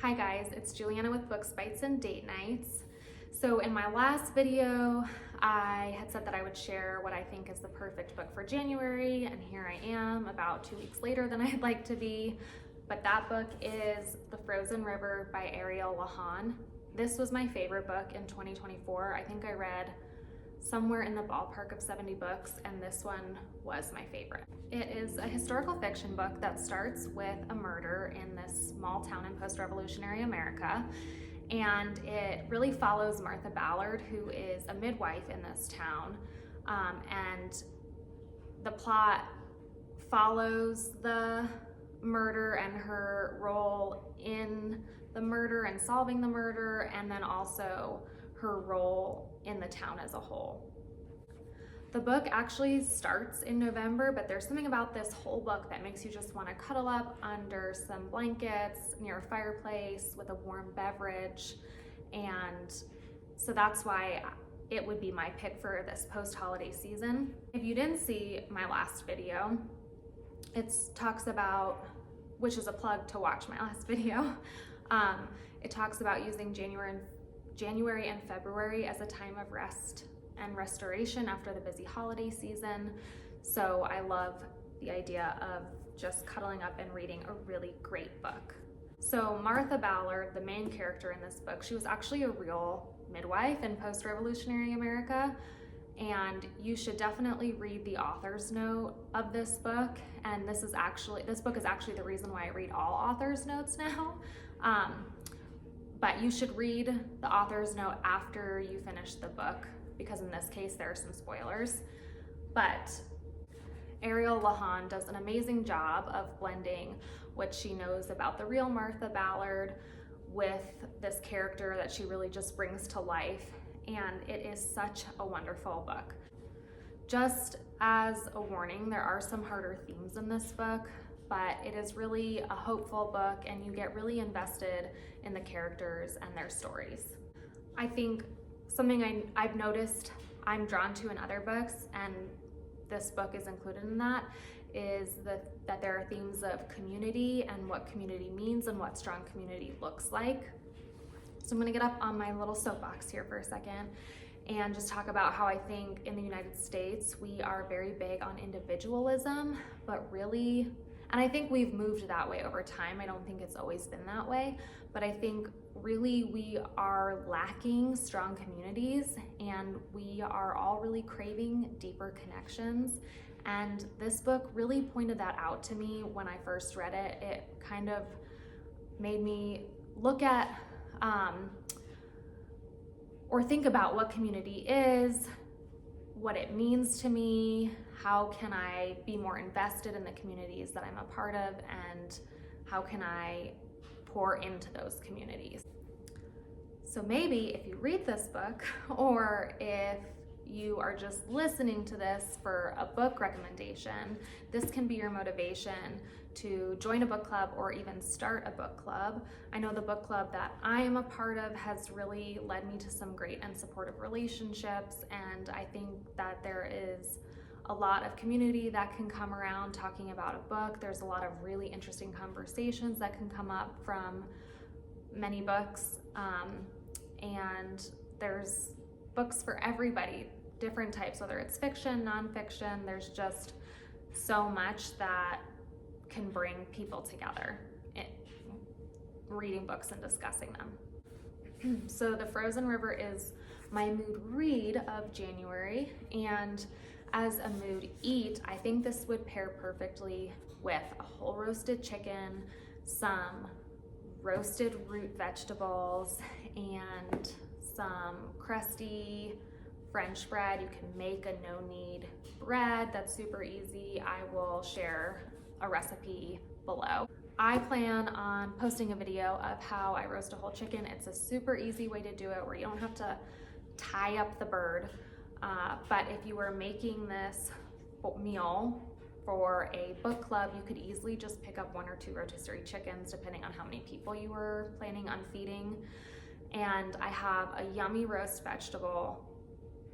Hi guys, it's Juliana with Books, Bites, and Date Nights. So in my last video, I had said that I would share what I think is the perfect book for January, and here I am about 2 weeks later than I'd like to be. But that book is The Frozen River by Ariel Lawhon. This was my favorite book in 2024. I think I read somewhere in the ballpark of 70 books, and this one was my favorite. It is a historical fiction book that starts with a murder in this small town in post-revolutionary America, and it really follows Martha Ballard, who is a midwife in this town, and the plot follows the murder and her role in the murder and solving the murder, and then also her role in the town as a whole. The book actually starts in November, but there's something about this whole book that makes you just want to cuddle up under some blankets near a fireplace with a warm beverage, and so that's why it would be my pick for this post-holiday season. If you didn't see my last video, it talks about, which is a plug to watch my last video, it talks about using January and February as a time of rest and restoration after the busy holiday season. So I love the idea of just cuddling up and reading a really great book. So Martha Ballard, the main character in this book, she was actually a real midwife in post-revolutionary America, and you should definitely read the author's note of this book. And this book is actually the reason why I read all author's notes now. But you should read the author's note after you finish the book, because in this case there are some spoilers. But Ariel Lawhon does an amazing job of blending what she knows about the real Martha Ballard with this character that she really just brings to life, and it is such a wonderful book. Just as a warning, there are some harder themes in this book, but it is really a hopeful book, and you get really invested in the characters and their stories. I think something I've noticed I'm drawn to in other books, and this book is included in that, is that there are themes of community and what community means and what strong community looks like. So I'm gonna get up on my little soapbox here for a second and just talk about how I think in the United States we are very big on individualism, but really, and I think we've moved that way over time. I don't think it's always been that way, but I think really we are lacking strong communities, and we are all really craving deeper connections. And this book really pointed that out to me when I first read it. It kind of made me look at or think about what community is, what it means to me, how can I be more invested in the communities that I'm a part of, and how can I pour into those communities. So maybe if you read this book, or if you are just listening to this for a book recommendation, this can be your motivation to join a book club or even start a book club. I know the book club that I am a part of has really led me to some great and supportive relationships, and I think that there is a lot of community that can come around talking about a book. There's a lot of really interesting conversations that can come up from many books, and there's books for everybody, different types, whether it's fiction, nonfiction. There's just so much that can bring people together in reading books and discussing them. So The Frozen River is my mood read of January, and as a mood eat, I think this would pair perfectly with a whole roasted chicken, some roasted root vegetables, and some crusty French bread. You can make a no-knead bread that's super easy. I will share a recipe below. I plan on posting a video of how I roast a whole chicken. It's a super easy way to do it where you don't have to tie up the bird. But if you were making this meal for a book club, you could easily just pick up 1 or 2 rotisserie chickens, depending on how many people you were planning on feeding. And I have a yummy roast vegetable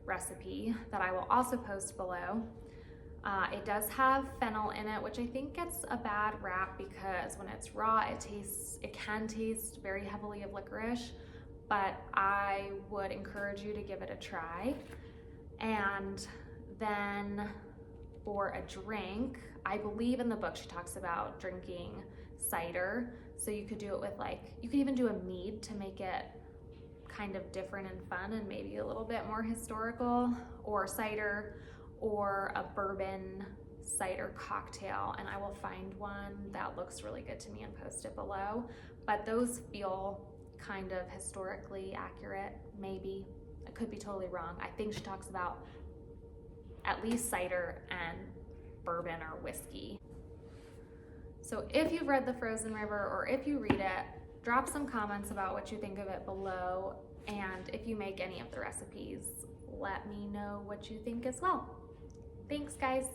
recipe that I will also post below. It does have fennel in it, which I think gets a bad rap because when it's raw, it can taste very heavily of licorice, but I would encourage you to give it a try. And then for a drink, I believe in the book she talks about drinking cider. So you could do it with you could even do a mead to make it kind of different and fun and maybe a little bit more historical, or cider, or a bourbon cider cocktail. And I will find one that looks really good to me and post it below. But those feel kind of historically accurate, maybe. I could be totally wrong. I think she talks about at least cider and bourbon or whiskey. So if you've read The Frozen River, or if you read it, drop some comments about what you think of it below. And if you make any of the recipes, let me know what you think as well. Thanks, guys.